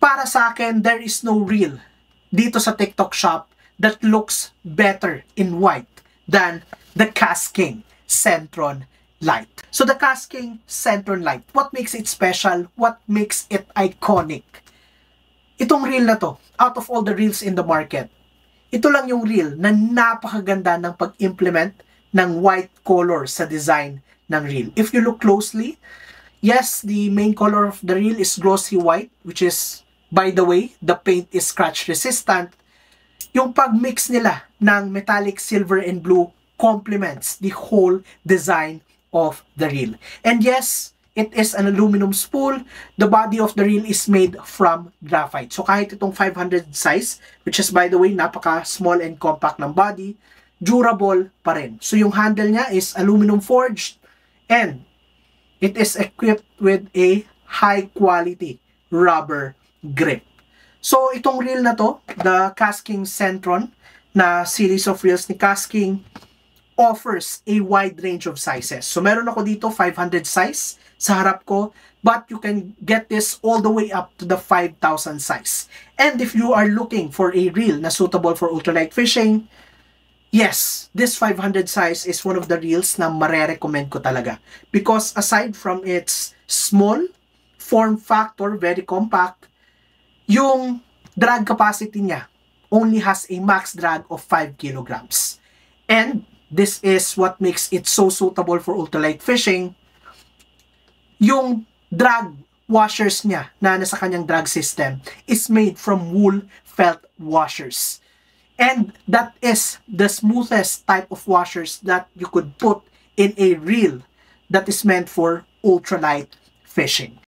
Para sa akin, there is no reel dito sa TikTok shop that looks better in white than the Kasking Centron Light. So the Kasking Centron Light, what makes it special? What makes it iconic? Itong reel na to, out of all the reels in the market, ito lang yung reel na napakaganda ng pag-implement ng white color sa design ng reel. If you look closely, yes, the main color of the reel is glossy white, which is, by the way, the paint is scratch resistant. Yung pag-mix nila ng metallic silver and blue complements the whole design of the reel. And yes, it is an aluminum spool. The body of the reel is made from graphite. So kahit itong 500 size, which is by the way, napaka-small and compact ng body, durable pa rin. So yung handle niya is aluminum forged and it is equipped with a high quality rubber grip. So itong reel na to, the Kasking Centron na series of reels ni Kasking, offers a wide range of sizes. So meron ako dito 500 size sa harap ko, but you can get this all the way up to the 5,000 size. And if you are looking for a reel na suitable for ultralight fishing, yes, this 500 size is one of the reels na mare-recommend ko talaga. Because aside from its small form factor, very compact, yung drag capacity niya only has a max drag of 5 kilograms. And this is what makes it so suitable for ultralight fishing. Yung drag washers niya na nasa kanyang drag system is made from wool felt washers. And that is the smoothest type of washers that you could put in a reel that is meant for ultralight fishing.